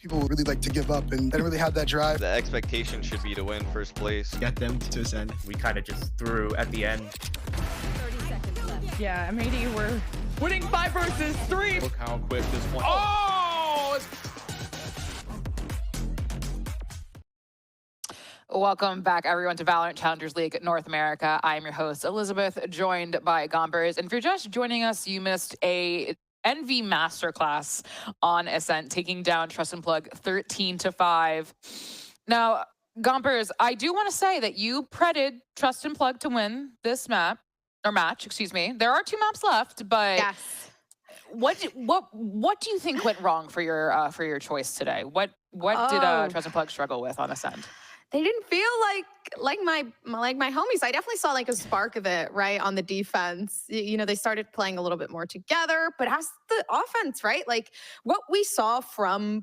People really like to give up and they don't really have that drive. The expectation should be to win first place. Get them to ascend. We kind of just threw at the end. 30 seconds left. Yeah, M80 we're winning 5 versus 3. Look how quick this one. Oh! Welcome back, everyone, to Valorant Challengers League North America. I am your host, Elizabeth, joined by Gompers. And if you're just joining us, you missed a NV Masterclass on Ascent, taking down Trust and Plug 13-5. Now, Gompers, I do want to say that you preded Trust and Plug to win this match. Excuse me. There are 2 maps left, but yes. What do you think went wrong for your choice today? What did Trust and Plug struggle with on Ascent? They didn't feel like my homies. I definitely saw like a spark of it, right, on the defense. You know, they started playing a little bit more together, but as the offense, right, like what we saw from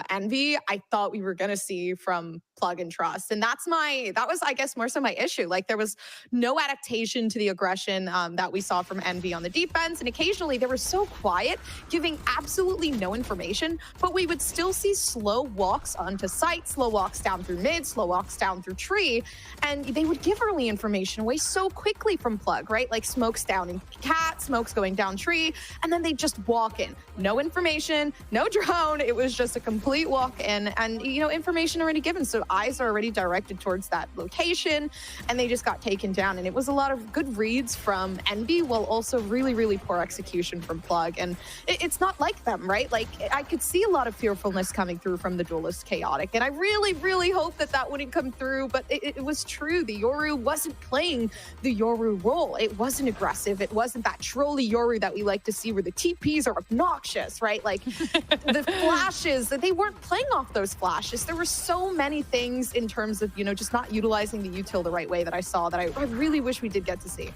Envy, I thought we were gonna see from Plug and Trust, and that was, I guess, more so my issue. Like there was no adaptation to the aggression that we saw from Envy on the defense, and occasionally they were so quiet, giving absolutely no information, but we would still see slow walks onto site, slow walks down through mid, slow walks down through tree, and they would give early information away so quickly from Plug, right? Like smokes down in cat, smokes going down tree, and then they just walk in. No information, no drone. It was just a complete walk in, and you know, information already given, so eyes are already directed towards that location, and they just got taken down. And it was a lot of good reads from Envy, while also really, really poor execution from Plug. And it's not like them, right? Like I could see a lot of fearfulness coming through from the duelist Chaotic, and I really, really hope that wouldn't come through, but it was true. The Yoru wasn't playing the Yoru role. It wasn't aggressive. It wasn't that trolly Yoru that we like to see where the TPs are obnoxious, right? Like the flashes, they weren't playing off those flashes. There were so many things in terms of, you know, just not utilizing the util the right way that I saw that I really wish we did get to see.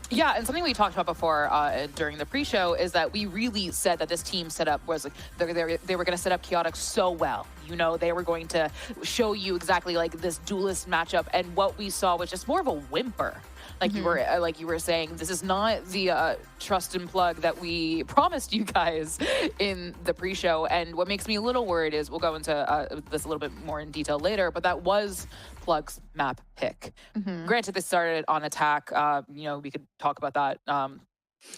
Yeah, and something we talked about before during the pre-show is that we really said that this team setup was like they were going to set up Chaotic so well. You know, they were going to show you exactly like this duelist matchup, and what we saw was just more of a whimper. Like you were saying, this is not the Trust and Plug that we promised you guys in the pre-show. And what makes me a little worried is, we'll go into this a little bit more in detail later, but that was Plug's map pick. Granted, they started on attack. You know, we could talk about that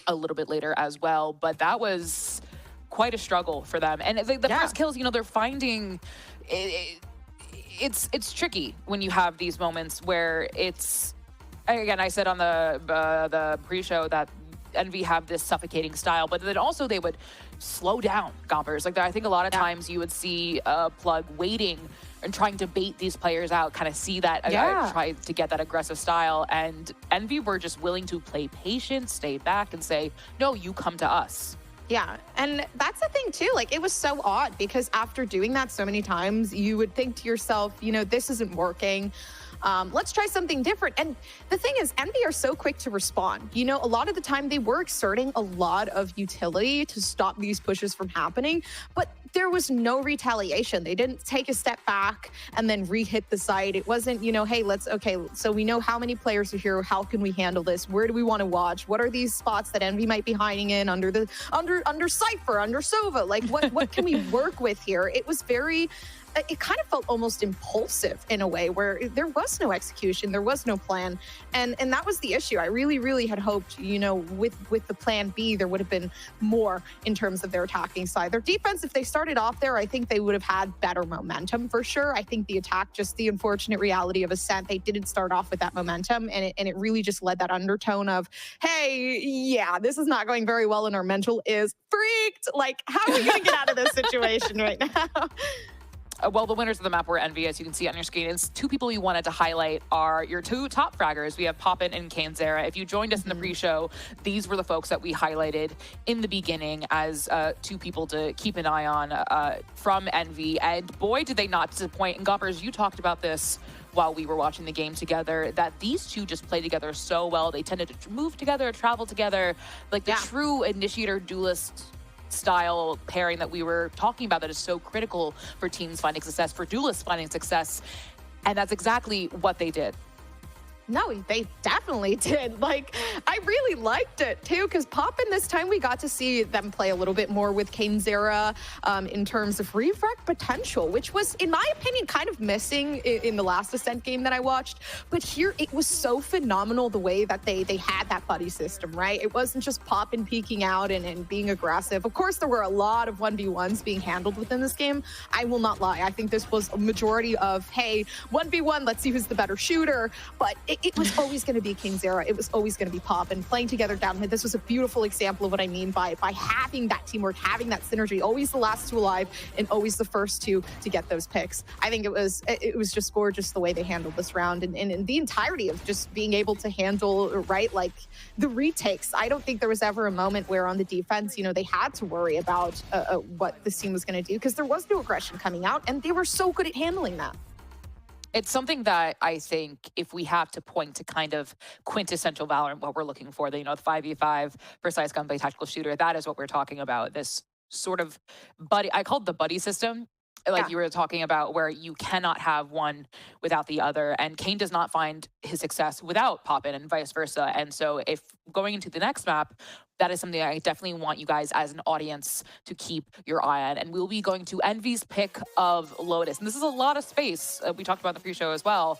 a little bit later as well, but that was quite a struggle for them. And the first kills, you know, they're finding it's tricky when you have these moments where it's, again, I said on the pre-show that Envy have this suffocating style, but then also they would slow down Gompers. Like I think a lot of times you would see Plug waiting and trying to bait these players out, kind of see that, try to get that aggressive style. And Envy were just willing to play patient, stay back, and say, no, you come to us. Yeah, and that's the thing too, like it was so odd because after doing that so many times, you would think to yourself, you know, this isn't working. Let's try something different. And the thing is, Envy are so quick to respond. You know, a lot of the time they were exerting a lot of utility to stop these pushes from happening, but there was no retaliation. They didn't take a step back and then re-hit the site. It wasn't, you know, hey, okay, so we know how many players are here. How can we handle this? Where do we want to watch? What are these spots that Envy might be hiding in under Cypher, under Sova? Like what can we work with here? It was very, it kind of felt almost impulsive in a way where there was no execution, there was no plan, and that was the issue. I really, really had hoped, you know, with the plan B, there would have been more in terms of their attacking side. Their defense, if they started off there, I think they would have had better momentum for sure. I think the attack, just the unfortunate reality of Ascent, they didn't start off with that momentum, and it really just led that undertone of, hey, yeah, this is not going very well, and our mental is freaked. Like, how are we going to get out of this situation right now? Well, the winners of the map were Envy, as you can see on your screen. And 2 people you wanted to highlight are your 2 top fraggers. We have Poppin and Kanzera. If you joined us in the pre-show, these were the folks that we highlighted in the beginning as 2 people to keep an eye on from Envy. And boy, did they not disappoint. And Gompers, you talked about this while we were watching the game together, that these 2 just play together so well. They tended to move together, travel together, like the true initiator duelist style pairing that we were talking about that is so critical for teams finding success, for duelists finding success. And that's exactly what they did. No, they definitely did. Like, I really liked it too, because Poppin this time we got to see them play a little bit more with Kane's in terms of redirect potential, which was, in my opinion, kind of missing in the last Ascent game that I watched. But here it was so phenomenal the way that they had that buddy system, right? It wasn't just Poppin peeking out and being aggressive. Of course, there were a lot of 1v1s being handled within this game. I will not lie. I think this was a majority of, hey, 1v1, let's see who's the better shooter. But it was always going to be King's Era. It was always going to be Poppin playing together down mid. This was a beautiful example of what I mean by having that teamwork, having that synergy, always the last two alive and always the first two to get those picks. I think it was just gorgeous the way they handled this round and the entirety of just being able to handle, right, like the retakes. I don't think there was ever a moment where on the defense, you know, they had to worry about what this team was going to do because there was no aggression coming out and they were so good at handling that. It's something that I think if we have to point to kind of quintessential Valorant, what we're looking for, the 5v5 precise gunplay tactical shooter, that is what we're talking about. This sort of buddy, I called the buddy system, like you were talking about, where you cannot have one without the other. And Kane does not find his success without Poppin and vice versa. And so if going into the next map, that is something I definitely want you guys as an audience to keep your eye on. And we'll be going to Envy's pick of Lotus. And this is a lot of space, we talked about in the pre-show as well,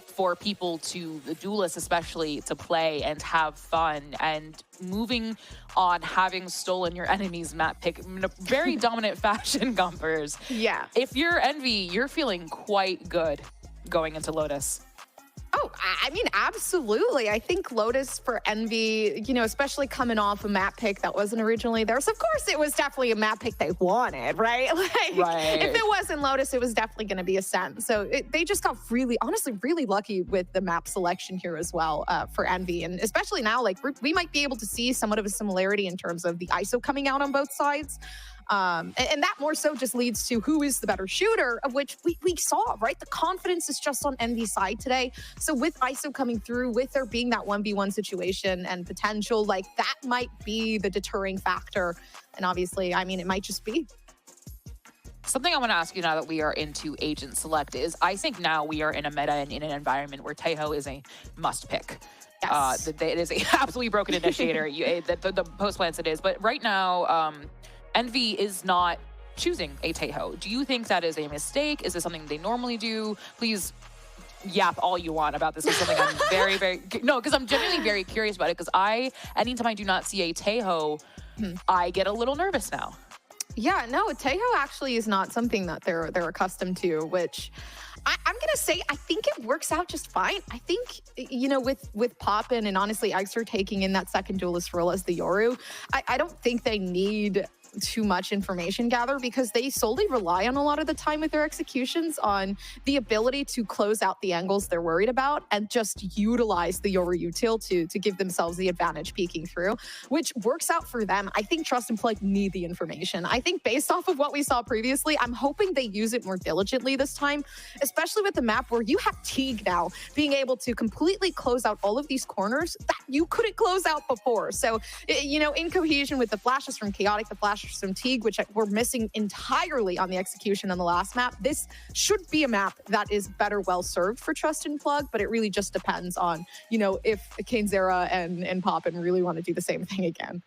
for people to, the duelists especially, to play and have fun. And moving on, having stolen your enemy's map pick in a very dominant fashion, Gumpers. Yeah. If you're Envy, you're feeling quite good going into Lotus. Oh, I mean, absolutely. I think Lotus for Envy, you know, especially coming off a map pick that wasn't originally theirs. Of course, it was definitely a map pick they wanted, right? Like, if it wasn't Lotus, it was definitely going to be Ascent. So they just got really, honestly, really lucky with the map selection here as well for Envy. And especially now, like, we might be able to see somewhat of a similarity in terms of the ISO coming out on both sides. And that more so just leads to who is the better shooter, of which we saw, right? The confidence is just on Envy's side today. So with ISO coming through, with there being that 1v1 situation and potential, like that might be the deterring factor. And obviously, I mean, it might just be. Something I want to ask you now that we are into Agent Select is, I think now we are in a meta and in an environment where Taeho is a must pick. Yes. It is a absolutely broken initiator. The post plants it is. But right now, Envy is not choosing a Taeho. Do you think that is a mistake? Is this something they normally do? Please yap all you want about this. Is something I'm very, no, because I'm genuinely very curious about it. Because anytime I do not see a Taeho, I get a little nervous now. Yeah, no, Taeho actually is not something that they're accustomed to, which I'm going to say I think it works out just fine. I think, you know, with Poppin and honestly Exer taking in that second duelist role as the Yoru, I don't think they need too much information gather because they solely rely on a lot of the time with their executions on the ability to close out the angles they're worried about and just utilize the Yoru util to give themselves the advantage peeking through, which works out for them. I think Trust and Plug need the information. I think based off of what we saw previously, I'm hoping they use it more diligently this time, especially with the map where you have Teague now being able to completely close out all of these corners that you couldn't close out before. So, you know, in cohesion with the flashes from Chaotic, the flashes from Teague, which we're missing entirely on the execution on the last map. This should be a map that is better well served for Trust and Plug, but it really just depends on, you know, if Kane's Era and Poppin really want to do the same thing again.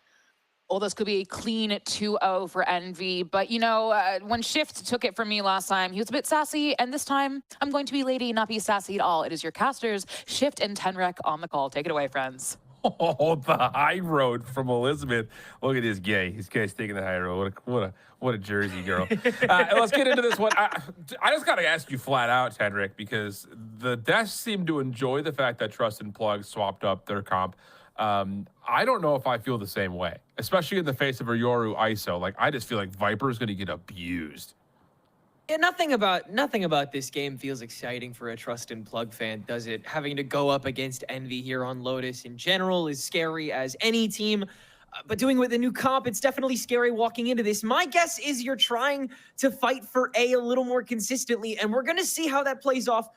Well, this could be a clean 2-0 for Envy, but you know, when Shift took it from me last time, he was a bit sassy, and this time I'm going to be lady, not be sassy at all. It is your casters, Shift and Tenrek on the call. Take it away, friends. Oh, the high road from Elizabeth. Look at this gay. This guy's taking the high road. What a Jersey girl. Let's get into this one. I just got to ask you flat out, Tenrek, because the Deaths seem to enjoy the fact that Trust and Plug swapped up their comp. I don't know if I feel the same way, especially in the face of a Yoru ISO. Like, I just feel like Viper is going to get abused. Yeah, nothing about this game feels exciting for a Trust and Plug fan, does it? Having to go up against Envy here on Lotus in general is scary as any team. But doing it with a new comp, it's definitely scary walking into this. My guess is you're trying to fight for A little more consistently, and we're going to see how that plays off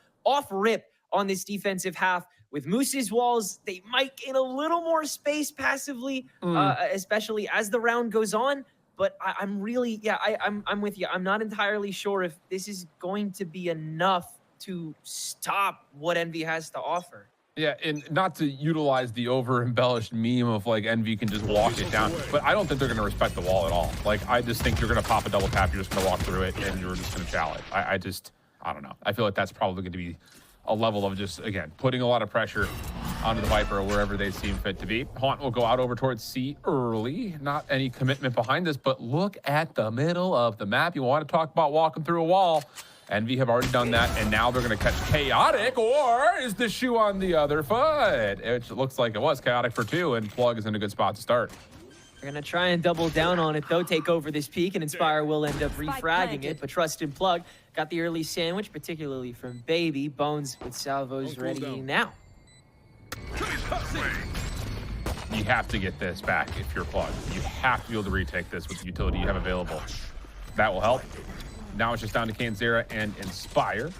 rip on this defensive half. With Moose's walls, they might gain a little more space passively, especially as the round goes on. But I'm really, I'm with you. I'm not entirely sure if this is going to be enough to stop what Envy has to offer. Yeah, and not to utilize the over-embellished meme of like Envy can just walk it down, but I don't think they're going to respect the wall at all. Like, I just think you're going to pop a double tap, you're just going to walk through it, and you're just going to chow it. I don't know. I feel like that's probably going to be a level of just, again, putting a lot of pressure onto the Viper wherever they seem fit to be. Haunt will go out over towards C early. Not any commitment behind this, but look at the middle of the map. You want to talk about walking through a wall. Envy have already done that, and now they're going to catch Chaotic, or is the shoe on the other foot? It looks like it was Chaotic for 2, and Plug is in a good spot to start. They're going to try and double down on it, though, take over this peak, and Inspire will end up refragging it. But Trust and Plug got the early sandwich, particularly from Baby. Bones with salvos ready now. You have to get this back if you're Plug. You have to be able to retake this with the utility you have available. That will help. Now it's just down to Kanzera and Inspire.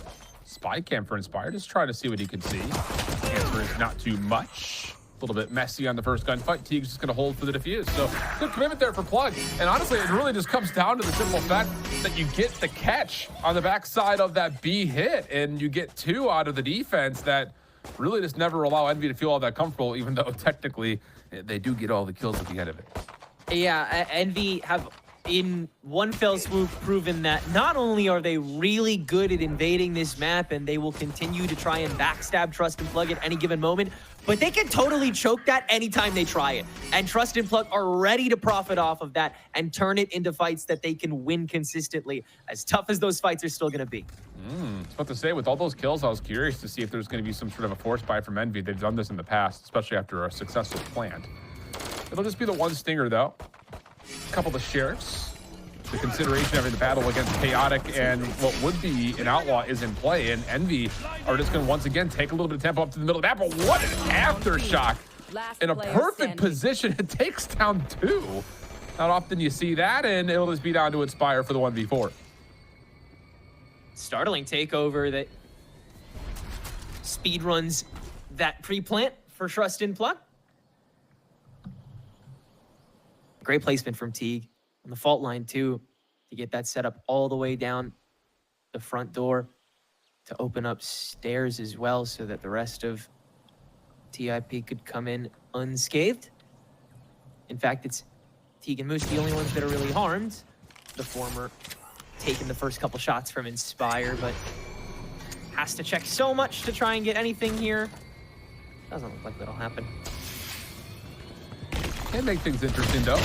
Spy cam for Inspire, just trying to see what he can see. Answer is not too much. A little bit messy on the first gunfight. Teague's just going to hold for the defuse. So good commitment there for Plug. And honestly, it really just comes down to the simple fact that you get the catch on the backside of that B hit, and you get 2 out of the defense that really just never allow Envy to feel all that comfortable, even though technically they do get all the kills at the end of it. Yeah, Envy have in one fell swoop proven that not only are they really good at invading this map and they will continue to try and backstab Trust and Plug at any given moment, but they can totally choke that anytime they try it. And Trust and Plug are ready to profit off of that and turn it into fights that they can win consistently, as tough as those fights are still going to be. I was about to say, with all those kills, I was curious to see if there's going to be some sort of a force buy from Envy. They've done this in the past, especially after a successful plant. It'll just be the one stinger, though. A couple of the sheriffs. The consideration of having the battle against Chaotic and what would be an Outlaw is in play, and Envy are just going to once again take a little bit of tempo up to the middle of the map. But what an aftershock in a perfect position. It takes down 2. Not often you see that, and it'll just be down to Inspire for the 1v4. Startling takeover that speedruns that pre-plant for Trust and Plug. Great placement from Teague on the fault line, too, to get that set up all the way down the front door to open up stairs as well so that the rest of TIP could come in unscathed. In fact, it's Teague and Moose, the only ones that are really harmed. The former taking the first couple shots from Inspire, but has to check so much to try and get anything here. Doesn't look like that'll happen. Can make things interesting, though.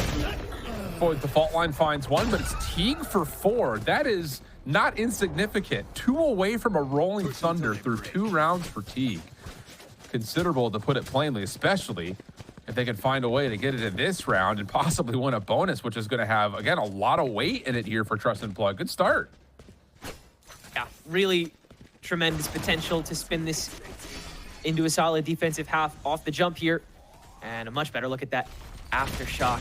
Boy, the fault line finds 1, but it's Teague for 4. That is not insignificant. 2 away from a rolling thunder through 2 rounds for Teague. Considerable, to put it plainly, especially if they can find a way to get it in this round and possibly win a bonus, which is going to have, again, a lot of weight in it here for Trust and Plug. Good start. Yeah, really tremendous potential to spin this into a solid defensive half off the jump here. And a much better look at that aftershock.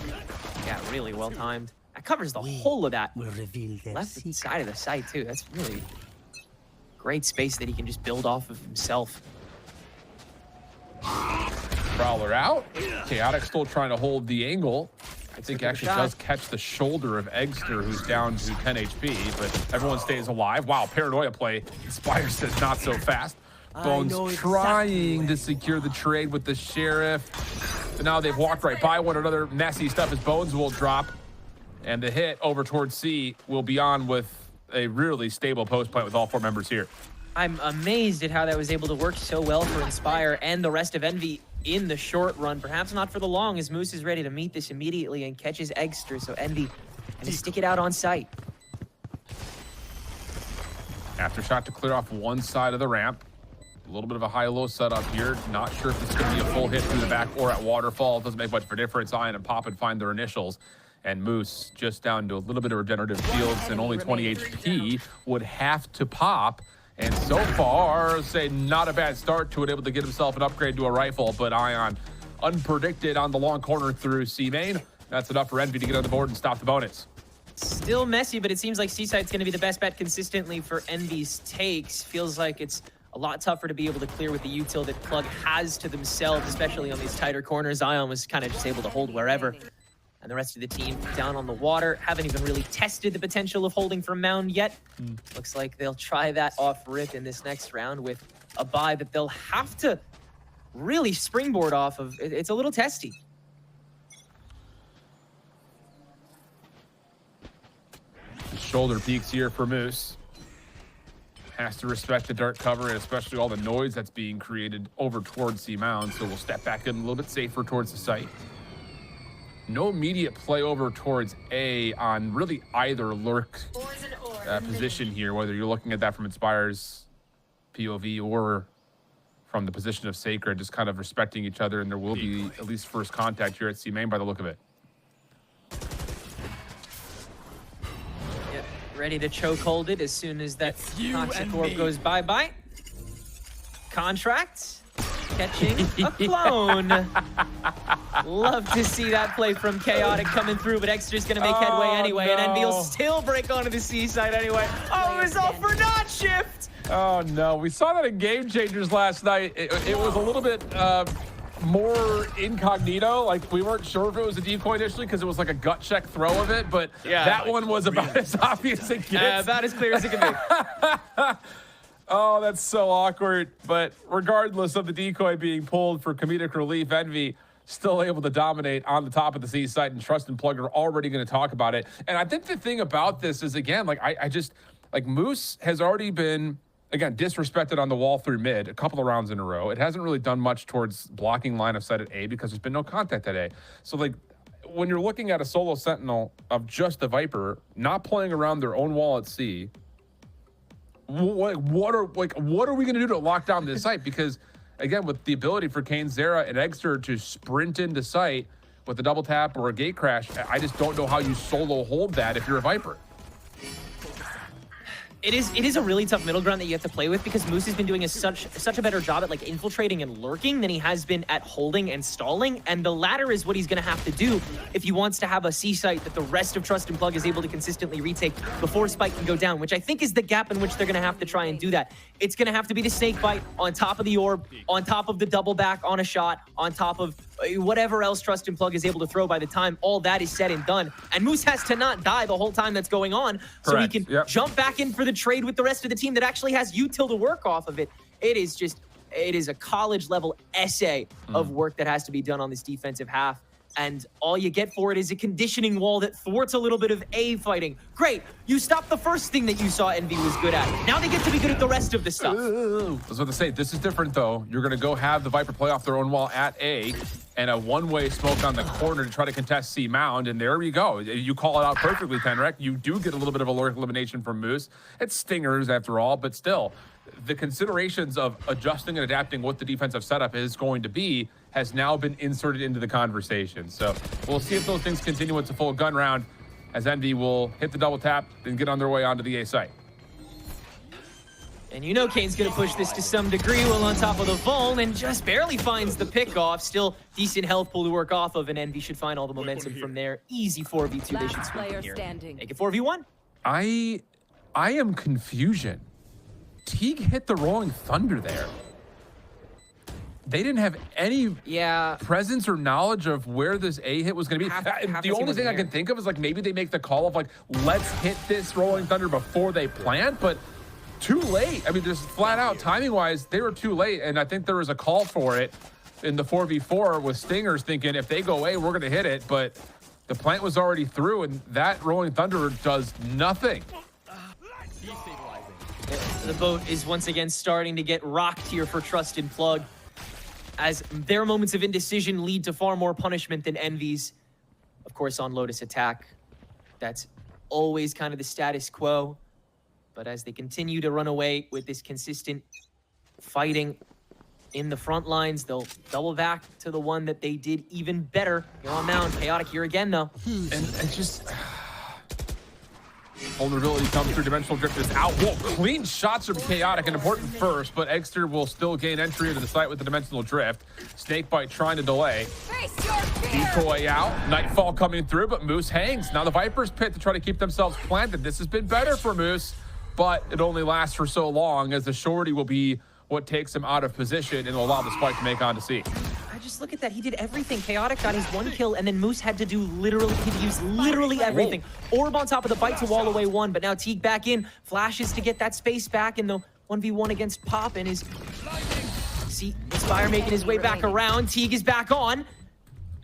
Yeah, really well timed. That covers the whole of that left side of the site, too. That's really great space that he can just build off of himself. Prowler out. Chaotic still trying to hold the angle. I think actually does catch the shoulder of Eggster, who's down to 10 HP, but everyone stays alive. Wow, paranoia play. Inspire says not so fast. Bones trying to secure the trade with the Sheriff. But now they've walked right by one another. Messy stuff as Bones will drop. And the hit over towards C will be on with a really stable post plant with all 4 members here. I'm amazed at how that was able to work so well for Inspire and the rest of Envy in the short run. Perhaps not for the long, as Moose is ready to meet this immediately and catches Eggster. So Envy gonna stick it out on site. Aftershock to clear off one side of the ramp. A little bit of a high-low setup here. Not sure if it's going to be a full hit through the back or at Waterfall. It doesn't make much of a difference. Ion and Pop and find their initials. And Moose just down to a little bit of regenerative shields and only 20 HP would have to pop. And so far, say not a bad start to it, able to get himself an upgrade to a rifle. But Ion unpredicted on the long corner through C main. That's enough for Envy to get on the board and stop the bonus. Still messy, but it seems like C-Side's going to be the best bet consistently for Envy's takes. Feels like it's a lot tougher to be able to clear with the util that Plug has to themselves, especially on these tighter corners. Ion was kind of just able to hold wherever. And the rest of the team down on the water, haven't even really tested the potential of holding from Mound yet. Looks like they'll try that off rip in this next round with a buy that they'll have to really springboard off of. It's a little testy. Shoulder peaks here for Moose. Has to respect the dark cover and especially all the noise that's being created over towards C Mound. So we'll step back in a little bit safer towards the site. No immediate play over towards A on really either lurk position here, whether you're looking at that from Inspire's POV or from the position of Sacred, just kind of respecting each other, and there will be at least first contact here at C main by the look of it. Yep, ready to choke hold it as soon as that toxic orb goes bye-bye. Contract. Catching a clone. Love to see that play from Chaotic coming through, but Extra's gonna make headway anyway, and Envy will still break onto the C side anyway. Oh, it was all for not shift. Oh no, we saw that in Game Changers last night. It was a little bit more incognito. Like, we weren't sure if it was a decoy initially because it was like a gut check throw of it, but yeah, that one was about as obvious as it gets. About as clear as it can be. Oh, that's so awkward. But regardless of the decoy being pulled for comedic relief, Envy still able to dominate on the top of the C site, and Trust and Plug are already going to talk about it. And I think the thing about this is, again, like I just, like, Moose has already been, again, disrespected on the wall through mid a couple of rounds in a row. It hasn't really done much towards blocking line of sight at A because there's been no contact at A. So, like, when you're looking at a solo Sentinel of just the Viper not playing around their own wall at C, what are we going to do to lock down this site? Because, again, with the ability for Kane, Zera, and Egster to sprint into site with a double tap or a gate crash, I just don't know how you solo hold that if you're a Viper. It is a really tough middle ground that you have to play with, because Moose has been doing such a better job at, like, infiltrating and lurking than he has been at holding and stalling, and the latter is what he's going to have to do if he wants to have a C site that the rest of Trust and Plug is able to consistently retake before Spike can go down, which I think is the gap in which they're going to have to try and do that. It's going to have to be the snake bite on top of the orb, on top of the double back on a shot, on top of whatever else Trust and Plug is able to throw by the time all that is said and done. And Moose has to not die the whole time that's going on, so he can jump back in for the trade with the rest of the team that actually has util to work off of it. It is a college level essay of work that has to be done on this defensive half. And all you get for it is a conditioning wall that thwarts a little bit of A fighting. Great, you stopped the first thing that you saw Envy was good at. Now they get to be good at the rest of the stuff. I was about to say, this is different though. You're gonna go have the Viper play off their own wall at A, and a one-way smoke on the corner to try to contest C Mound, and there you go. You call it out perfectly, Tenrek. You do get a little bit of a lurk elimination from Moose. It's stingers after all, but still, the considerations of adjusting and adapting what the defensive setup is going to be has now been inserted into the conversation. So we'll see if those things continue into full gun round, as Envy will hit the double tap and get on their way onto the A site. And you know Kane's going to push this to some degree while on top of the Vuln, and just barely finds the pickoff. Still decent health pool to work off of, and Envy should find all the momentum from there. Easy 4v2. They should sweep it here. Make it 4v1. I am confusion. Teague hit the Rolling Thunder there. They didn't have any presence or knowledge of where this A hit was going to be. The only thing I can think of is, like, maybe they make the call of, like, let's hit this Rolling Thunder before they plant, but too late. I mean, just flat out timing-wise, they were too late, and I think there was a call for it in the 4v4 with Stingers thinking if they go A, we're going to hit it, but the plant was already through, and that Rolling Thunder does nothing. The boat is once again starting to get rocked here for Trust and Plug, as their moments of indecision lead to far more punishment than Envy's. Of course, on Lotus attack, that's always kind of the status quo. But as they continue to run away with this consistent fighting in the front lines, they'll double back to the one that they did even better here on Mound. Chaotic here again, though. And just... vulnerability comes through. Dimensional Drift is out. Whoa, clean shots from Chaotic, an important first, but Egster will still gain entry into the site with the Dimensional Drift. Snakebite trying to delay. Decoy out. Nightfall coming through, but Moose hangs. Now the Viper's pit to try to keep themselves planted. This has been better for Moose, but it only lasts for so long, as the shorty will be what takes him out of position and will allow the spike to make on to C. Just look at that. He did everything. Chaotic got his one kill, and then Moose had to do literally everything. Orb on top of the bite to wall away one, but now Teague back in. Flashes to get that space back in the 1v1 against Pop, and his see Inspire making his way back around. Teague is back on,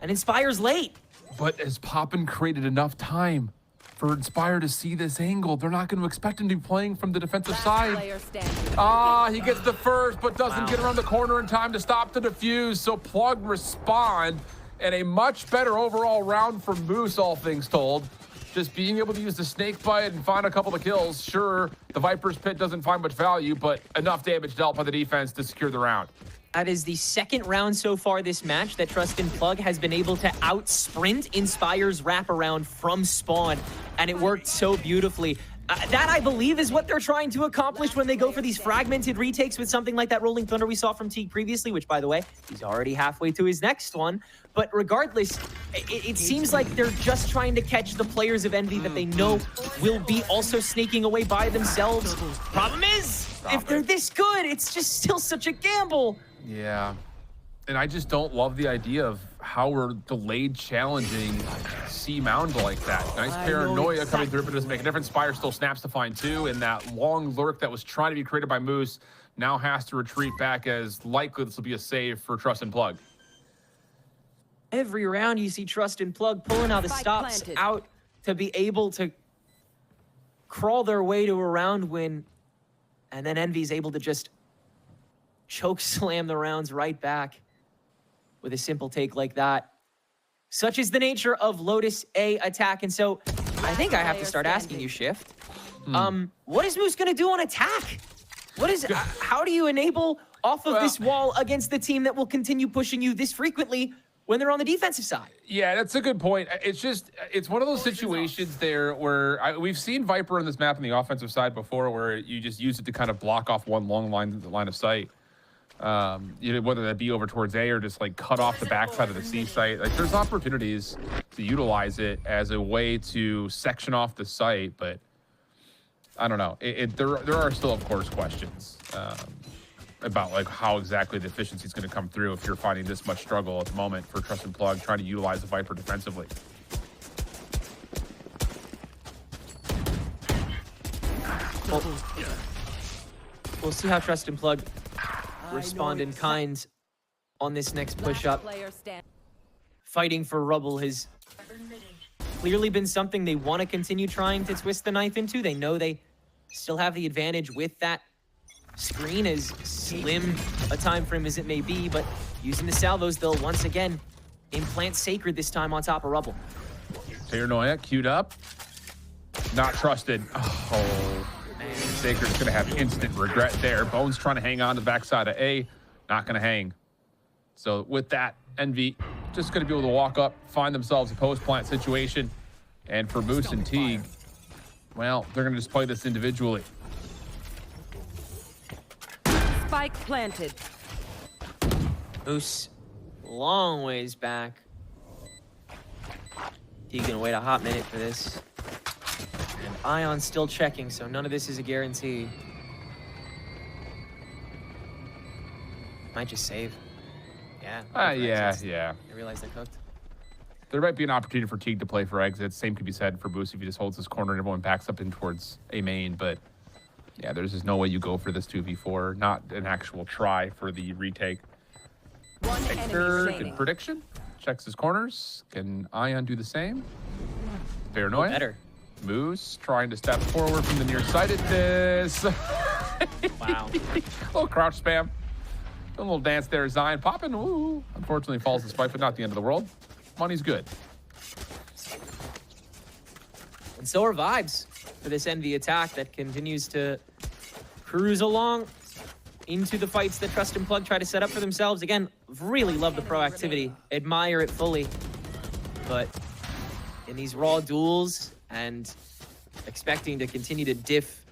and Inspire's late. But has Poppin created enough time for Inspire to see this angle? They're not going to expect him to be playing from the defensive side. He gets the first, but doesn't get around the corner in time to stop the defuse. So Plug respond, and a much better overall round for Moose, all things told. Just being able to use the snake bite and find a couple of kills. Sure, the Viper's Pit doesn't find much value, but enough damage dealt by the defense to secure the round. That is the second round so far this match that Trustin Plug has been able to out-sprint Inspire's wraparound from spawn, and it worked so beautifully. That, I believe, is what they're trying to accomplish when they go for these fragmented retakes with something like that Rolling Thunder we saw from Teague previously, which, by the way, he's already halfway to his next one. But regardless, it seems like they're just trying to catch the players of Envy that they know will be also sneaking away by themselves. Problem is, if they're this good, it's just still such a gamble. Yeah, and I just don't love the idea of how we're delayed challenging C Mound like that. Nice paranoia coming through, but it doesn't make a difference. Spire still snaps to find two, and that long lurk that was trying to be created by Moose now has to retreat back, as likely this will be a save for Trustin Plug. Every round you see Trustin Plug pulling out the stops out to be able to crawl their way to a round win, and then Envy's able to just choke slam the rounds right back with a simple take like that. Such is the nature of Lotus A attack. And so I think I have to start asking you, Shift. What is Moose gonna do on attack? What is, how do you enable off of this wall against the team that will continue pushing you this frequently when they're on the defensive side? Yeah, that's a good point. It's just, it's one of those situations there where we've seen Viper on this map on the offensive side before, where you just use it to kind of block off one long line of sight. You know, whether that be over towards A or just like cut off the backside of the C site. Like, there's opportunities to utilize it as a way to section off the site, but I don't know. There are still, of course, questions about like how exactly the efficiency is going to come through if you're finding this much struggle at the moment for Trustin Plug trying to utilize the Viper defensively. We'll see how Trustin Plug respond in kind on this next push-up. Fighting for Rubble has clearly been something they want to continue trying to twist the knife into. They know they still have the advantage with that screen, as slim a time frame as it may be, but using the salvos, they'll once again implant Sacred this time on top of Rubble. Paranoia queued up. Not trusted. Oh, man. Sacred's going to have instant regret there. Bones trying to hang on to the backside of A. Not going to hang. So with that, Envy just going to be able to walk up, find themselves a post-plant situation. And for Moose and Teague, well, they're going to just play this individually. Spike planted. Moose, long ways back. Teague gonna wait a hot minute for this. And Ion still checking, so none of this is a guarantee. Might just save. Yeah. Yeah. I realize they're cooked. There might be an opportunity for Teague to play for exits. Same could be said for Moose if he just holds his corner and everyone backs up in towards A main, but yeah, there's just no way you go for this 2v4. Not an actual try for the retake. Hector, good prediction. Checks his corners. Can Ion do the same? Paranoia. Better. Moose trying to step forward from the nearsightedness. Wow. Little crouch spam. A little dance there, Zion. Popping. Ooh. Unfortunately falls the spike, but not the end of the world. Money's good. And so are vibes for this Envy attack that continues to cruise along into the fights that Trustin Plug try to set up for themselves. Again, really love the proactivity. Admire it fully. But in these raw duels and expecting to continue to diff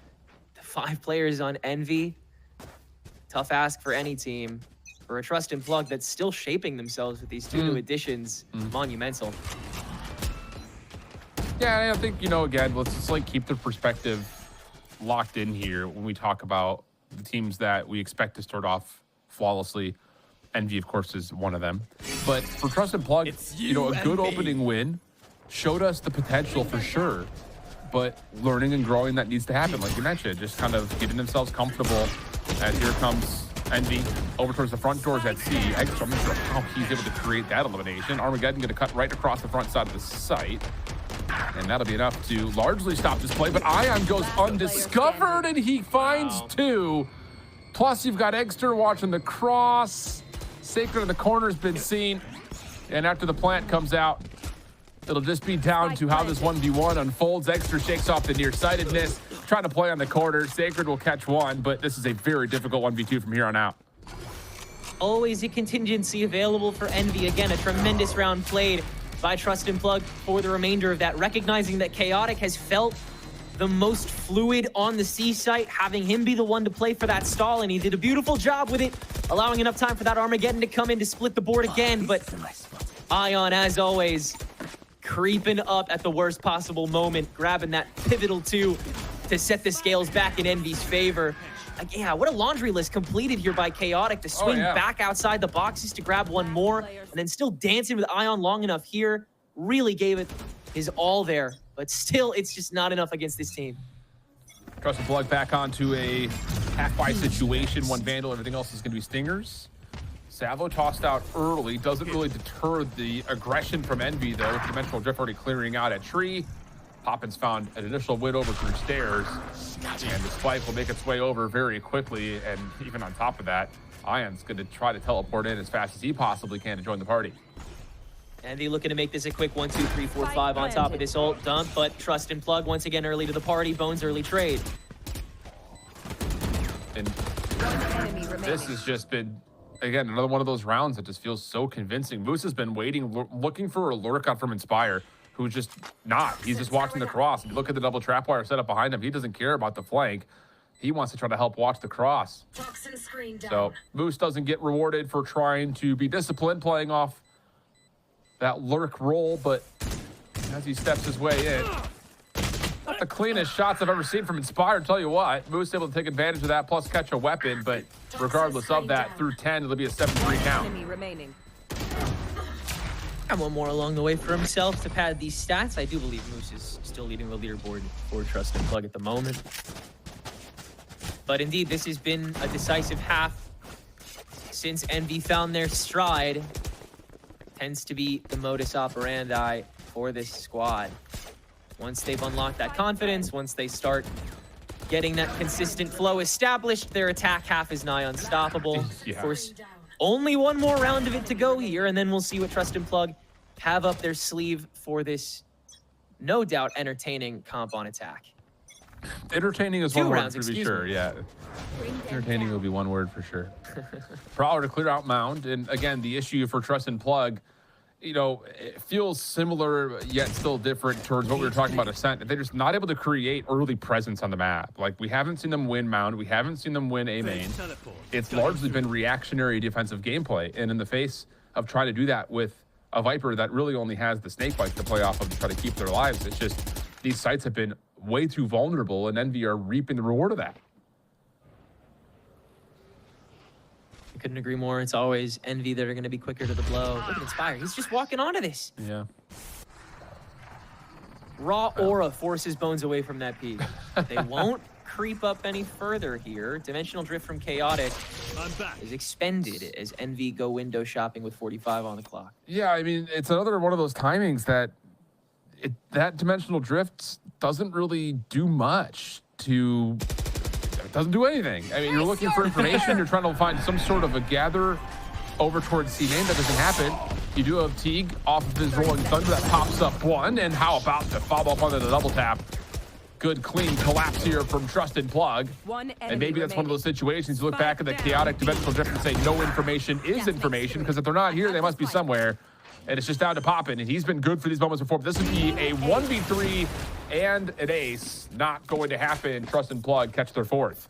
the 5 players on Envy, tough ask for any team. For a Trustin Plug that's still shaping themselves with these 2 new additions, monumental. Yeah, I think, you know, again, let's just like keep the perspective locked in here when we talk about the teams that we expect to start off flawlessly. Envy, of course, is one of them. But for Trustin Plug, you know, a good opening win showed us the potential for sure. But learning and growing that needs to happen, like you mentioned, just kind of getting themselves comfortable. And here comes Envy over towards the front doors at C. Extra, I'm not sure how he's able to create that elimination. Armageddon going to cut right across the front side of the site. And that'll be enough to largely stop this play. But Ion goes undiscovered, and he finds 2. Plus, you've got Eggster watching the cross. Sacred in the corner's been seen. And after the plant comes out, it'll just be down to how this 1v1 unfolds. Eggster shakes off the nearsightedness, trying to play on the corner. Sacred will catch one, but this is a very difficult 1v2 from here on out. Always a contingency available for Envy. Again, a tremendous round played by Trust and Plug for the remainder of that, recognizing that Chaotic has felt the most fluid on the C site, having him be the one to play for that stall, and he did a beautiful job with it, allowing enough time for that Armageddon to come in to split the board again. But Ion, as always, creeping up at the worst possible moment, grabbing that pivotal 2 to set the scales back in Envy's favor. Yeah, what a laundry list completed here by Chaotic to swing back outside the boxes to grab one more, and then still dancing with Ion long enough here. Really gave it his all there, but still, it's just not enough against this team. Trust and Plug back onto a half-buy situation. One Vandal, everything else is going to be Stingers. Savo tossed out early. Doesn't really deter the aggression from Envy, though, with Dimensional Drift already clearing out at Tree. Poppins found an initial win over through stairs, and the spike will make its way over very quickly. And even on top of that, Ion's going to try to teleport in as fast as he possibly can to join the party. Envy looking to make this a quick 1, 2, 3, 4, 5 on top of this ult dump, but Trust and Plug once again early to the party. Bones early trade. And this has just been, again, another one of those rounds that just feels so convincing. Moose has been waiting, looking for a lurk on from Inspire, who's just not. He's just watching the cross. If you look at the double trapwire set up behind him, he doesn't care about the flank. He wants to try to help watch the cross. So Moose doesn't get rewarded for trying to be disciplined, playing off that lurk role, but as he steps his way in, not the cleanest shots I've ever seen from Inspire, tell you what. Moose able to take advantage of that, plus catch a weapon, but regardless of that, through 10, it'll be a 7-3 count. And one more along the way for himself to pad these stats. I do believe Moose is still leading the leaderboard for Trust and Plug at the moment. But indeed, this has been a decisive half since Envy found their stride. Tends to be the modus operandi for this squad. Once they've unlocked that confidence, once they start getting that consistent flow established, their attack half is nigh unstoppable. Of course, only one more round of it to go here, and then we'll see what Trust and Plug have up their sleeve for this, no doubt, entertaining comp on attack. Entertaining is one word, to be sure, yeah. Entertaining will be one word for sure. Prowler to clear out Mound, and again, the issue for Trust and Plug, you know, it feels similar yet still different towards what we were talking about Ascent. They're just not able to create early presence on the map. Like, we haven't seen them win Mound, we haven't seen them win A main. It's largely been reactionary defensive gameplay, and in the face of trying to do that with a Viper that really only has the snake bite to play off of to try to keep their lives, it's just these sites have been way too vulnerable, and Envy are reaping the reward of that. I couldn't agree more. It's always Envy that are going to be quicker to the blow. Look at Inspire. He's just walking onto this. Yeah. Raw aura forces Bones away from that peak. They won't creep up any further here. Dimensional Drift from Chaotic is expended as Envy go window shopping with 45 on the clock. Yeah, I mean, it's another one of those timings that that Dimensional Drift doesn't really do much to... It doesn't do anything. I mean, you're looking for information. You're trying to find some sort of a gather over towards C main. That doesn't happen. You do have Teague off of his Rolling Thunder. That pops up one. And how about the follow up onto the double tap? Good, clean collapse here from Trust and Plug. And maybe that's one of those situations. You look back at the Chaotic Dimensional Drift and say, no information is information. Because if they're not here, they must be somewhere. And it's just down to Poppin. And he's been good for these moments before. But this would be a 1v3 and an ace. Not going to happen. Trust and Plug catch their fourth.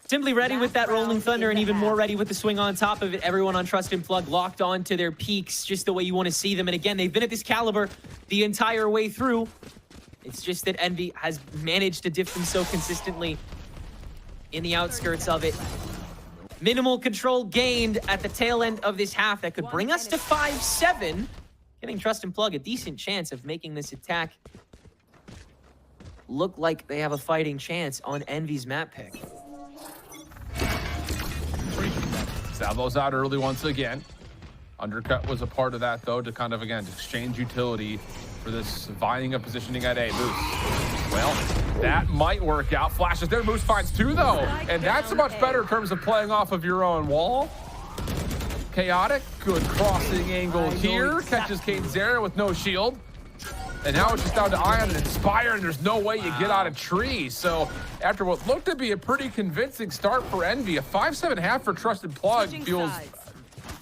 Simply ready with that Rolling Thunder, and even more ready with the swing on top of it. Everyone on Trust and Plug locked on to their peaks just the way you want to see them. And again, they've been at this caliber the entire way through. It's just that Envy has managed to diff them so consistently in the outskirts of it. Minimal control gained at the tail end of this half that could bring us to 5-7, giving Trust and Plug a decent chance of making this attack look like they have a fighting chance on Envy's map pick. Salvo's out early once again. Undercut was a part of that, though, to kind of, again, exchange utility for this vying of positioning at A. Moose. Well, that might work out. Flashes there. Moose finds 2, though. And that's much better in terms of playing off of your own wall. Chaotic. Good crossing angle here. Catches KaneZera with no shield. And now it's just down to Ion and Inspire, and there's no way you get out of tree. So after what looked to be a pretty convincing start for Envy, a 5-7 for Trusted Plug feels,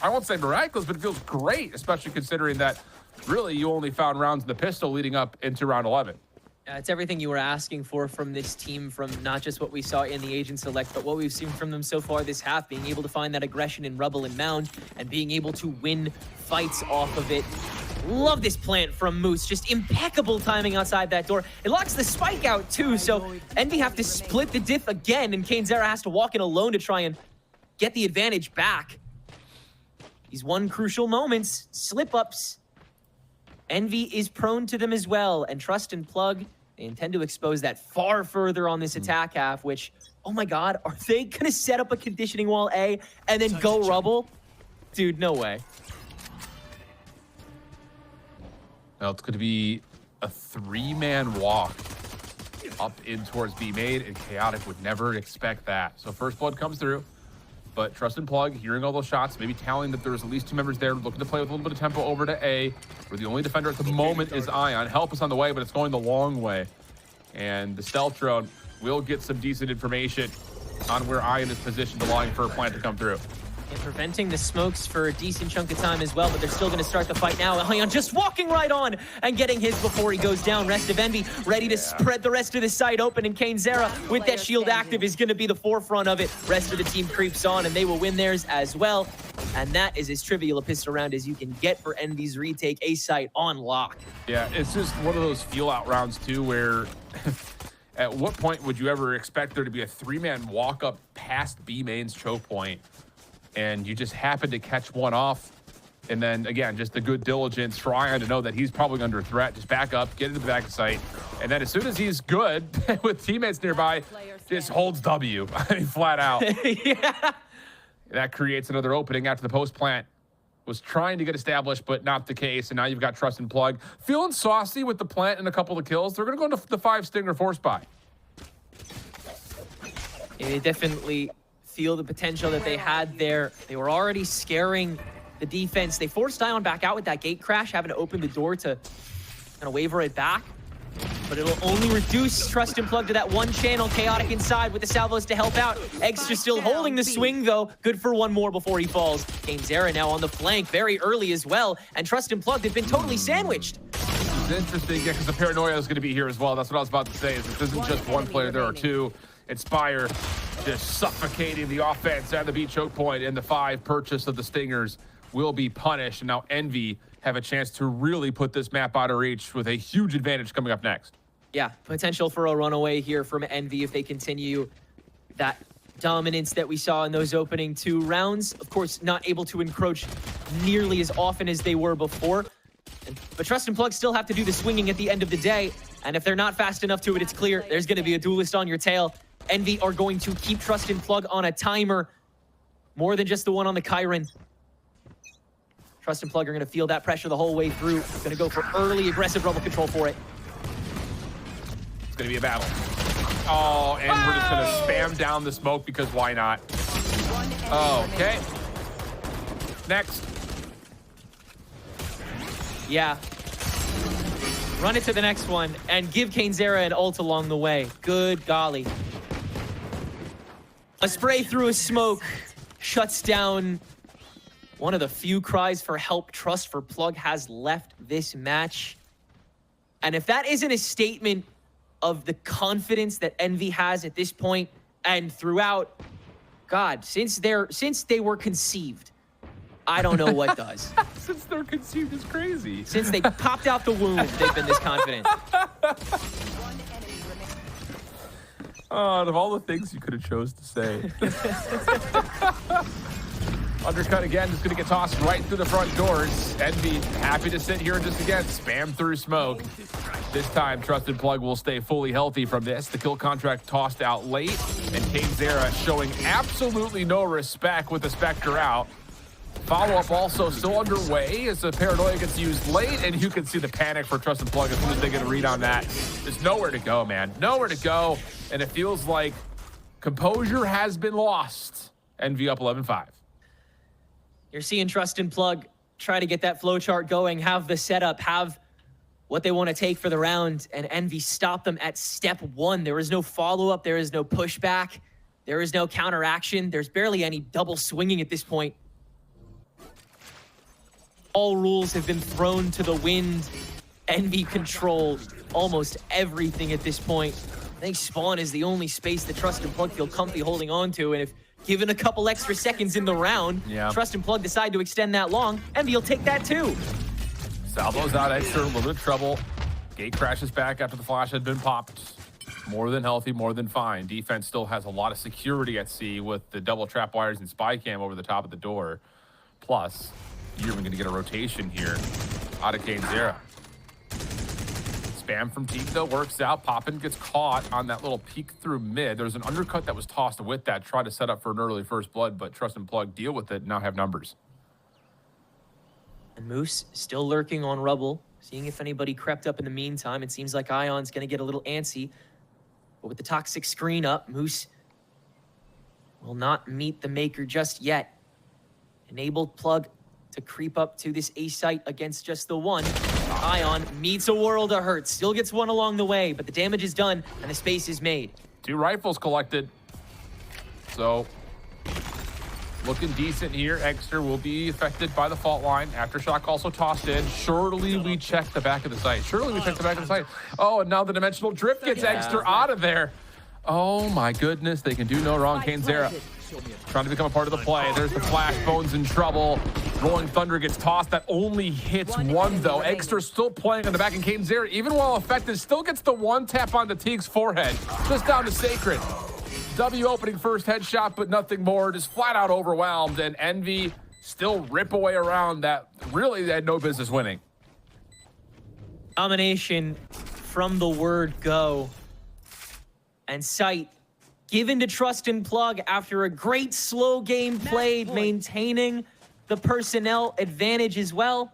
I won't say miraculous, but it feels great, especially considering that really you only found rounds in the pistol leading up into round 11. Yeah, it's everything you were asking for from this team, from not just what we saw in the Agent Select, but what we've seen from them so far this half, being able to find that aggression in Rubble and Mound, and being able to win fights off of it. Love this plant from Moose, just impeccable timing outside that door. It locks the spike out too, so Envy have to split the diff again, and KaneZera has to walk in alone to try and get the advantage back. These one crucial moments, slip-ups. Envy is prone to them as well, and Trust and Plug, they intend to expose that far further on this attack half, which, oh my god, are they gonna set up a conditioning wall A and then go Rubble? Dude, no way. Now it's going to be a 3-man walk up in towards B main, and Chaotic would never expect that. So first blood comes through, but Trust and Plug, hearing all those shots, maybe telling that there's at least 2 members there, looking to play with a little bit of tempo over to A, where the only defender at the moment is Ion. Help is on the way, but it's going the long way. And the stealth drone will get some decent information on where Ion is positioned, allowing for a plant to come through. And preventing the smokes for a decent chunk of time as well, but they're still going to start the fight now. Ion just walking right on and getting his before he goes down. Rest of Envy ready to spread the rest of the site open, and KaneZera with that shield active is going to be the forefront of it. Rest of the team creeps on, and they will win theirs as well. And that is as trivial a pistol round as you can get for Envy's retake. A site on lock. Yeah, it's just one of those feel-out rounds, too, where at what point would you ever expect there to be a 3-man walk-up past B main's choke point? And you just happen to catch one off. And then, again, just the good diligence for Ion to know that he's probably under threat. Just back up, get into the back of sight. And then as soon as he's good, with teammates nearby, just holds W. I mean, flat out. Yeah. That creates another opening after the post plant was trying to get established, but not the case. And now you've got Trust and Plug. Feeling saucy with the plant and a couple of kills. They're going to go into the 5 Stinger force buy. Yeah, they definitely feel the potential that they had there. They were already scaring the defense. They forced Ion back out with that gate crash, having to open the door to kind of waver it back. But it'll only reduce Trust and Plug to that one channel. Chaotic inside with the salvos to help out. Extra still holding the swing, though. Good for one more before he falls. KaneZera now on the flank very early as well. And Trust and Plug, they've been totally sandwiched. It's interesting, yeah, because the paranoia is going to be here as well. That's what I was about to say, is this isn't just one player, there are 2. Inspire just suffocating the offense at the B choke point, and the 5 purchase of the Stingers will be punished. And now Envy have a chance to really put this map out of reach with a huge advantage coming up next. Yeah, potential for a runaway here from Envy if they continue that dominance that we saw in those opening 2 rounds. Of course, not able to encroach nearly as often as they were before. But Trust and Plug still have to do the swinging at the end of the day. And if they're not fast enough to it, it's clear there's going to be a duelist on your tail. Envy are going to keep Trust and Plug on a timer. More than just the one on the Kyron. Trust and Plug are going to feel that pressure the whole way through. Going to go for early aggressive Rubble control for it. It's going to be a battle. Oh, and we're just going to spam down the smoke because why not? Okay. Next. Yeah. Run it to the next one and give KaneZera an ult along the way. Good golly. A spray through a smoke shuts down one of the few cries for help Trust for Plug has left this match. And if that isn't a statement of the confidence that Envy has at this point and throughout, God, since they were conceived, I don't know what does. Since they're conceived is crazy. Since they popped out the womb, they've been this confident. Oh, out of all the things you could have chose to say. Undercut again, just gonna get tossed right through the front doors. Envy happy to sit here and just again spam through smoke. This time, Trusted Plug will stay fully healthy from this. The kill contract tossed out late, and kzera showing absolutely no respect with the Spectre out. Follow-up also still underway as the Paranoia gets used late, and you can see the panic for Trusted Plug as soon as they get a read on that. There's nowhere to go, man. Nowhere to go, and it feels like composure has been lost. Envy up 11-5. You're seeing Trusted Plug try to get that flowchart going, have the setup, have what they want to take for the round, and Envy stop them at step one. There is no follow-up, there is no pushback, there is no counteraction, there's barely any double swinging at this point. All rules have been thrown to the wind. Envy control almost everything at this point. I think Spawn is the only space that Trusted Plug feel comfy holding on to, and if given a couple extra seconds in the round, Trusted Plug decide to extend that long, Envy will take that too. Salvo's out extra, a little bit of trouble. Gate crashes back after the flash had been popped. More than healthy, more than fine. Defense still has a lot of security at sea with the double trap wires and spy cam over the top of the door. Plus, you're even gonna get a rotation here out of kzera. Spam from Teak though works out. Poppin gets caught on that little peek through mid. There's an undercut that was tossed with that, try to set up for an early first blood, but Trusted Plug deal with it, now have numbers. And Moose still lurking on rubble, seeing if anybody crept up in the meantime. It seems like Ion's gonna get a little antsy, but with the toxic screen up, Moose will not meet the Maker just yet. Enabled Plug to creep up to this A site against just the one. Ion meets a world of hurt, still gets one along the way, but the damage is done and the space is made. 2 rifles collected. So, looking decent here. Exter will be affected by the fault line. Aftershock also tossed in. Surely we check the back of the site. Surely we check the back of the site. Oh, and now the Dimensional Drift gets Exter out of there. Oh my goodness, they can do no wrong. kzera trying to become a part of the play. There's the flash, Bones in trouble. Rolling Thunder gets tossed. That only hits one though. Exter still playing on the back, and kzera, even while affected, still gets the one tap onto Teague's forehead. Just down to Sacred. W opening first headshot, but nothing more. Just flat out overwhelmed, and Envy still rip away around that. Really, they had no business winning. Domination from the word go. And sight given to Trusted Plug after a great slow game played, maintaining the personnel advantage as well.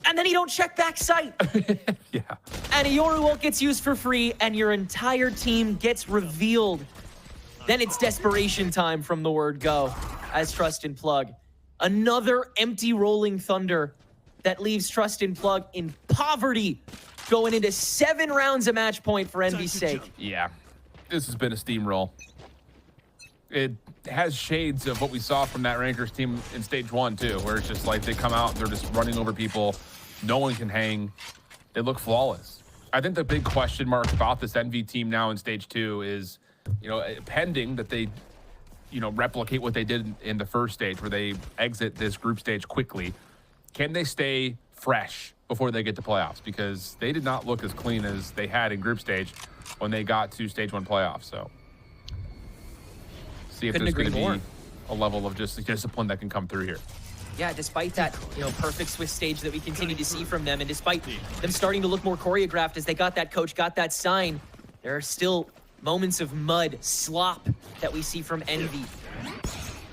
And then you don't check back sight. Yeah. And a Yoru ult gets used for free, and your entire team gets revealed. Then it's desperation time from the word go as Trusted Plug. Another empty Rolling Thunder that leaves Trusted Plug in poverty, going into 7 rounds of match point for Envy's sake. Yeah, this has been a steamroll. It has shades of what we saw from that Rankers team in stage 1 too, where it's just like they come out, they're just running over people. No one can hang. They look flawless. I think the big question mark about this Envy team now in stage 2 is, you know, pending that they, you know, replicate what they did in the first stage where they exit this group stage quickly. Can they stay fresh before they get to playoffs? Because they did not look as clean as they had in group stage when they got to stage 1 playoffs. So see if there's going to be a level of just discipline that can come through here. Yeah, despite that, you know, perfect Swiss stage that we continue to see from them, and despite them starting to look more choreographed as they got that coach, got that sign, there are still moments of mud, slop that we see from Envy.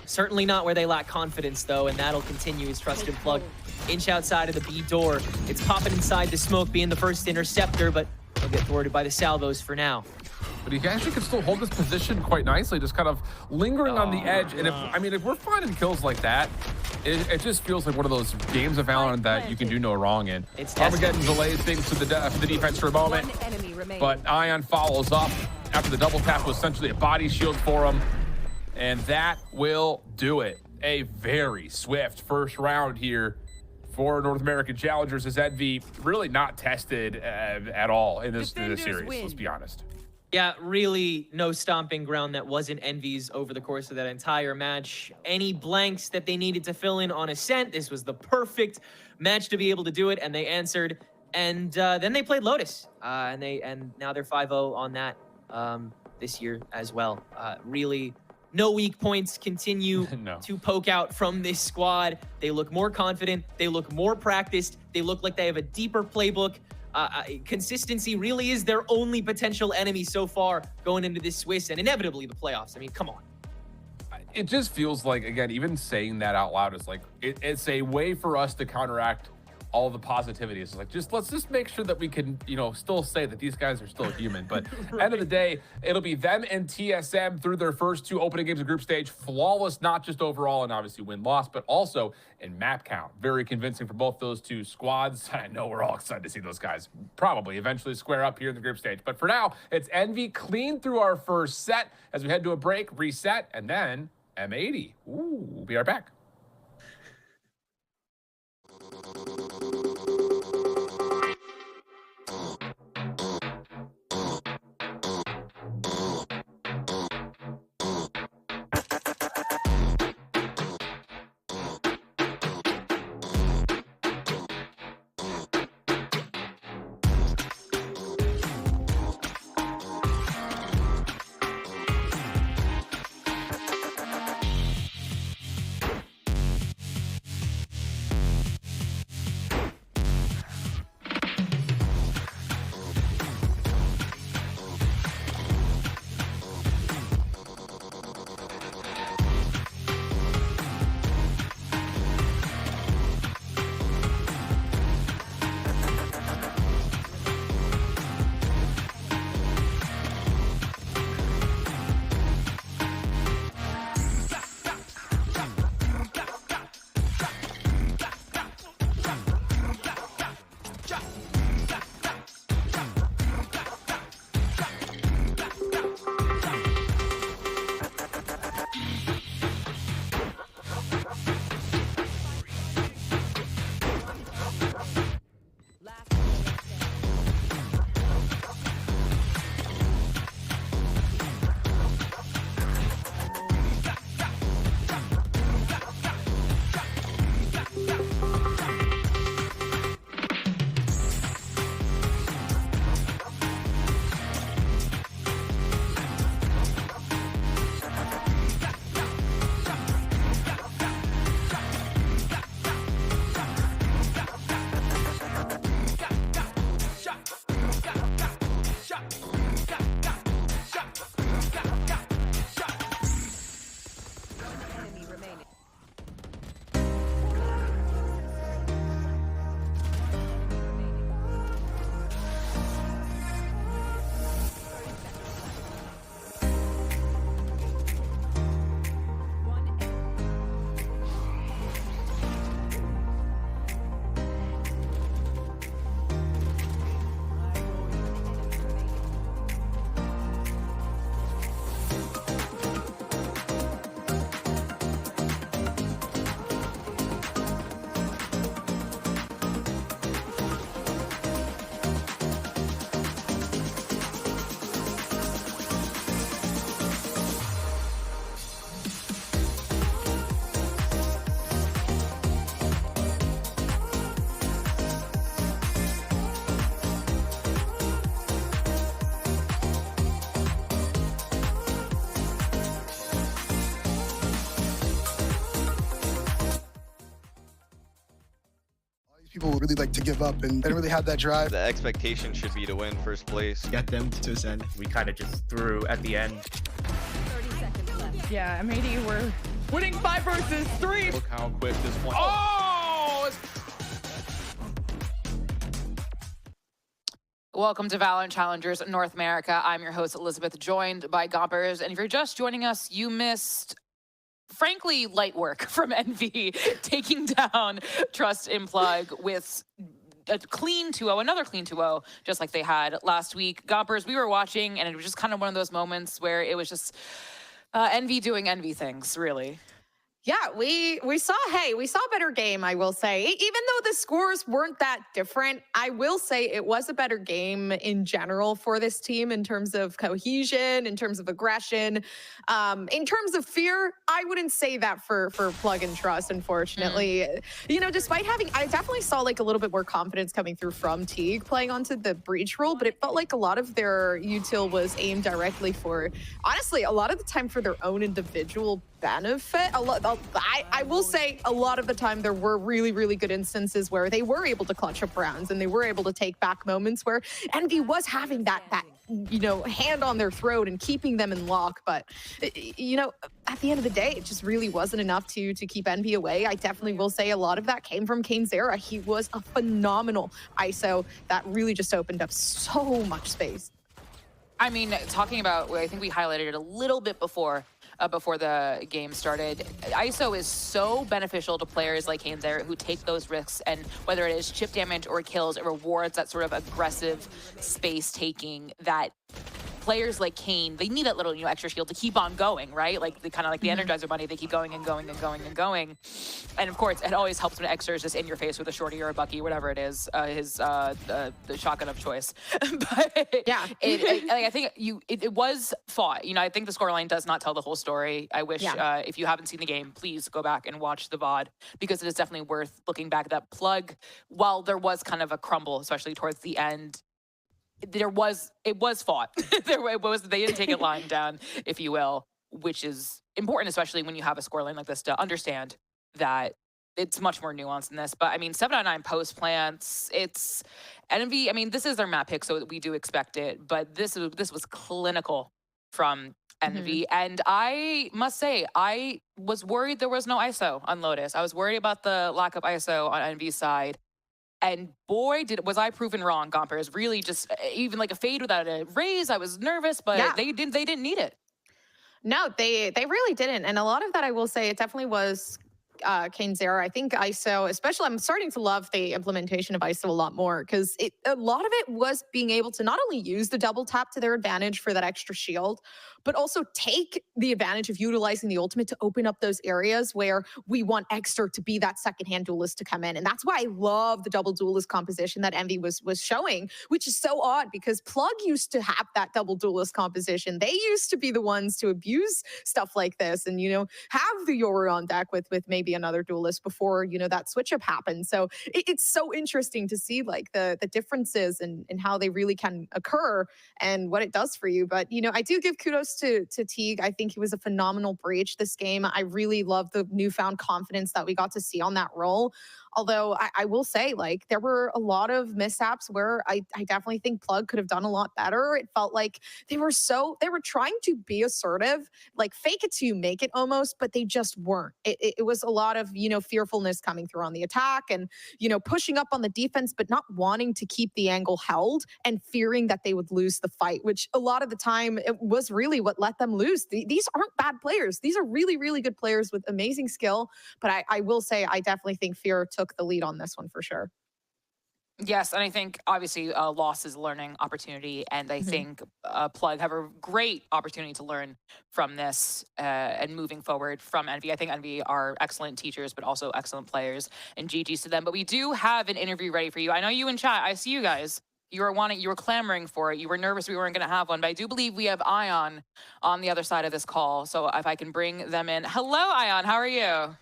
Certainly not where they lack confidence, though, and that'll continue as Trusted Plug inch outside of the B door. It's popping inside the smoke, being the first interceptor, but they'll get thwarted by the salvos for now. But he actually can still hold this position quite nicely, just kind of lingering on the edge. And if we're finding kills like that, it just feels like one of those games of Valorant that you can do no wrong in. Armageddon delays things to the defense for a moment, but Ion follows up after the double tap was essentially a body shield for him, and that will do it. A very swift first round here for North American Challengers, as Envy really not tested at all in this series, let's be honest. Yeah, really no stomping ground that wasn't Envy's over the course of that entire match. Any blanks that they needed to fill in on Ascent, this was the perfect match to be able to do it, and they answered. And then they played Lotus, and now they're 5-0 on that this year as well. Really No weak points continue No. to poke out from this squad. They look more confident. They look more practiced. They look like they have a deeper playbook. Consistency really is their only potential enemy so far going into this Swiss and inevitably the playoffs. I mean, come on. It just feels like, again, even saying that out loud is like, it's a way for us to counteract all the positivity. It's like, let's just make sure that we can, still say that these guys are still human. But Right. End of the day, it'll be them and TSM through their first 2 opening games of group stage. Flawless, not just overall and obviously win-loss, but also in map count. Very convincing for both those 2 squads. I know we're all excited to see those guys probably eventually square up here in the group stage. But for now, it's Envy clean through our first set as we head to a break, reset, and then M80. Ooh, we'll be right back. People really like to give up and they don't really have that drive. The expectation should be to win first place. Get them to this end. We kind of just threw at the end. 30 seconds left. Yeah, M80 were winning 5 versus 3. Look how quick this one. Welcome to Valorant Challengers North America. I'm your host, Elizabeth, joined by Gompers. And if you're just joining us, you missed, frankly, light work from Envy, taking down Trust in Plug with a clean 2-0, another clean 2-0, just like they had last week. Gompers, we were watching, and it was just kind of one of those moments where it was just Envy doing Envy things, really. Yeah, we saw a better game, I will say. Even though the scores weren't that different, I will say it was a better game in general for this team in terms of cohesion, in terms of aggression, in terms of fear. I wouldn't say that for Plug and Trust, unfortunately. You know, despite having, I definitely saw like a little bit more confidence coming through from Teague playing onto the breach role, but it felt like a lot of their util was aimed directly for, honestly, a lot of the time for their own individual benefit. I will say a lot of the time there were really, really good instances where they were able to clutch up rounds and they were able to take back moments where Envy was having that you know, hand on their throat and keeping them in lock. But you know, at the end of the day, it just really wasn't enough to keep Envy away. I definitely will say a lot of that came from KaneZera. He was a phenomenal ISO that really just opened up so much space. I mean, talking about, I think we highlighted it a little bit before the game started. ISO is so beneficial to players like KaneZera who take those risks, and whether it is chip damage or kills, it rewards that sort of aggressive space taking that players like Kane, they need that little, you know, extra shield to keep on going, right? Like the kind of like the Energizer Bunny, they keep going and going and going and going. And of course, it always helps when Extra is just in your face with a shorty or a Bucky, whatever it is, the shotgun of choice. But yeah, I think it was fought. You know, I think the scoreline does not tell the whole story. I wish if you haven't seen the game, please go back and watch the VOD, because it is definitely worth looking back at that Plug. While there was kind of a crumble, especially towards the end, it was fought. They didn't take it lying down, if you will, which is important, especially when you have a scoreline like this, to understand that it's much more nuanced than this. But I mean, 7 out of 9 post plants, it's Envy. I mean, this is their map pick, so we do expect it, but this was clinical from Envy. And I must say, I was worried there was no ISO on Lotus. I was worried about the lack of ISO on Envy's side. And boy, was I proven wrong. Gomper is really just even like a fade without a raise. I was nervous, but they didn't need it. No, they really didn't. And a lot of that, I will say, it definitely was KaneZera. I think ISO, especially, I'm starting to love the implementation of ISO a lot more, because a lot of it was being able to not only use the double tap to their advantage for that extra shield, but also take the advantage of utilizing the ultimate to open up those areas where we want Extra to be that second-hand duelist to come in. And that's why I love the double duelist composition that Envy was showing, which is so odd because Plug used to have that double duelist composition. They used to be the ones to abuse stuff like this and, you know, have the Yoru on deck with maybe another duelist before, you know, that switch up happened. So it's so interesting to see like the differences and how they really can occur and what it does for you. But, you know, I do give kudos to Teague. I think he was a phenomenal breach this game. I really love the newfound confidence that we got to see on that role. Although I will say, like, there were a lot of mishaps where I definitely think Plug could have done a lot better. It felt like they were trying to be assertive, like fake it till you make it almost, but they just weren't. It was a lot of, you know, fearfulness coming through on the attack and, you know, pushing up on the defense, but not wanting to keep the angle held and fearing that they would lose the fight, which a lot of the time it was really what let them lose. These aren't bad players. These are really, really good players with amazing skill. But I will say, I definitely think Fear took the lead on this one for sure. Yes, and I think obviously loss is a learning opportunity, and I think Plug have a great opportunity to learn from this and moving forward from Envy. I think Envy are excellent teachers, but also excellent players, and GG's to them. But we do have an interview ready for you. I know you in chat. I see you guys. You were clamoring for it. You were nervous we weren't going to have one, but I do believe we have Ion on the other side of this call. So if I can bring them in. Hello, Ion. How are you?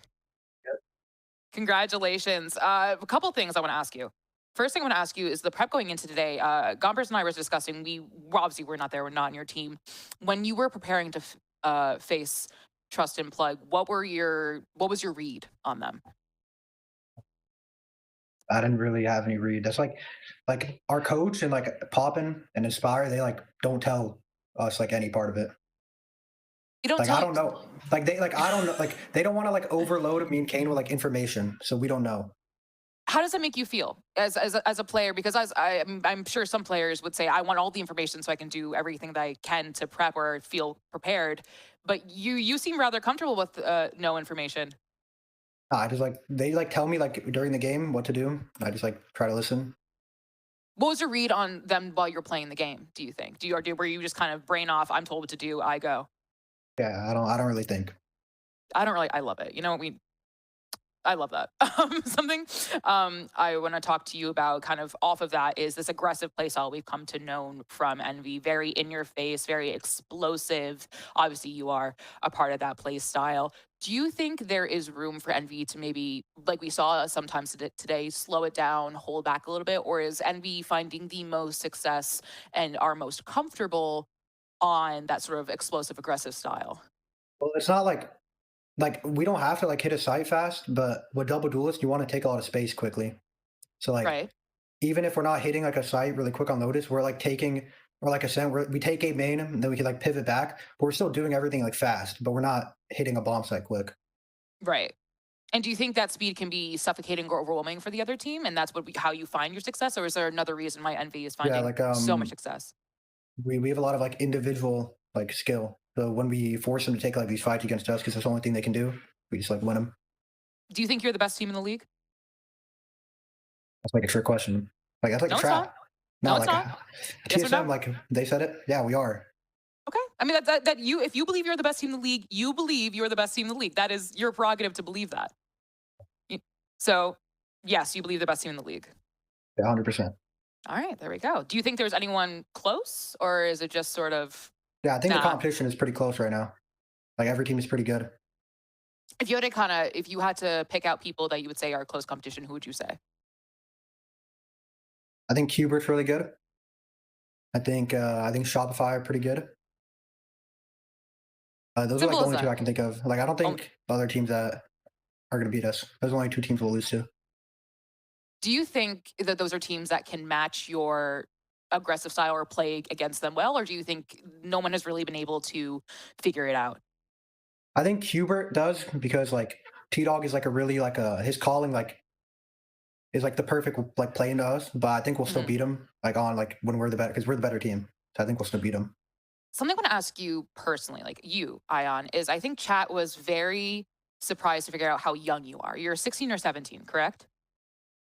Congratulations. A couple things I want to ask you. First thing I want to ask you is the prep going into today. Gompers and I were discussing, obviously we're not there, we're not in your team. When you were preparing to face Trust and Plug, what was your read on them? I didn't really have any read. That's like our coach and like Poppin and Inspire, they like don't tell us like any part of it. You don't like I don't know. Like I don't know. Like they don't want to like overload me and Kane with like information, so we don't know. How does that make you feel as a player? Because I'm sure some players would say, I want all the information so I can do everything that I can to prep or feel prepared. But you seem rather comfortable with no information. I just they tell me like during the game what to do. I just like try to listen. What was your read on them while you're playing the game? Do you think? Were you just kind of brain off? I'm told what to do. I go. Yeah, I don't really think. I love it. You know, I love that. Something I want to talk to you about kind of off of that is this aggressive play style we've come to know from Envy. Very in your face, very explosive. Obviously, you are a part of that play style. Do you think there is room for Envy to maybe, like we saw sometimes today, slow it down, hold back a little bit? Or is Envy finding the most success and are most comfortable on that sort of explosive, aggressive style? Well, it's not like we don't have to like hit a site fast, but with double duelist, you want to take a lot of space quickly. So like Right. even if we're not hitting like a site really quick on Lotus, we're like taking or like Ascent, we take a main and then we can like pivot back, but we're still doing everything like fast, but we're not hitting a bomb site quick. Right. And do you think that speed can be suffocating or overwhelming for the other team, and that's how you find your success, or is there another reason why Envy is Yeah, finding like so much success? we have a lot of like individual like skill. So when we force them to take like these fights against us, because that's the only thing they can do, we just like win them. Do you think you're the best team in the league? That's like a trick question. Like that's like No, a it's trap. not. No, it's like not. Yes or TSM, no? like they said it. Yeah, we are. Okay. I mean, that you, if you believe you're the best team in the league, you believe you're the best team in the league. That is your prerogative to believe that. So, yes, you believe the best team in the league. Yeah, 100%. All right, there we go. Do you think there's anyone close, or is it just sort of? Yeah, I think the Nah. competition is pretty close right now. Like every team is pretty good. If you had to pick out people that you would say are close competition, who would you say? I think Cubert's really good. I think Shopify are pretty good. Those are like Simple the as only two that. I can think of. Like I don't think other teams that are going to beat us. Those are only two teams we'll lose to. Do you think that those are teams that can match your aggressive style or play against them well, or do you think no one has really been able to figure it out? I think Hubert does because like T-Dog is like a really like his calling like is like the perfect like play into us. But I think we'll still beat him like on like when we're the better because we're the better team. So I think we'll still beat him. Something I want to ask you personally, like you, Ion, is I think chat was very surprised to figure out how young you are. You're 16 or 17, correct?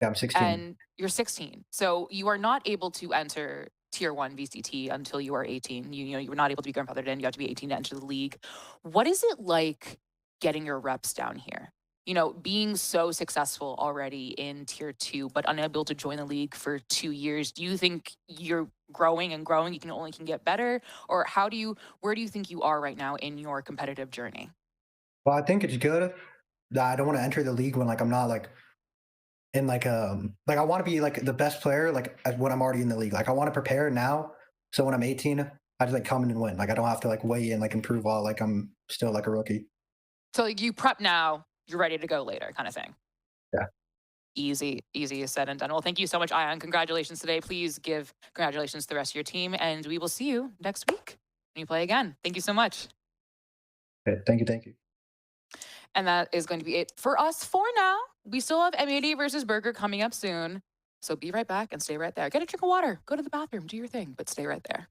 Yeah, I'm 16. And you're 16. So you are not able to enter tier 1 VCT until you are 18. You were not able to be grandfathered in. You have to be 18 to enter the league. What is it like getting your reps down here? You know, being so successful already in tier 2, but unable to join the league for 2 years. Do you think you're growing and growing? You can get better? Or where do you think you are right now in your competitive journey? Well, I think it's good that I don't want to enter the league when like I'm not like in like I want to be like the best player like when I'm already in the league. Like I want to prepare now, so when I'm 18, I just like come in and win. Like I don't have to like weigh in like improve while like I'm still like a rookie. So like, you prep now, you're ready to go later, kind of thing. Yeah. Easy said and done. Well, thank you so much, Ion. Congratulations today. Please give congratulations to the rest of your team, and we will see you next week when you play again. Thank you so much. Okay, thank you. And that is going to be it for us for now. We still have M80 versus Burger coming up soon. So be right back and stay right there. Get a drink of water. Go to the bathroom. Do your thing, but stay right there.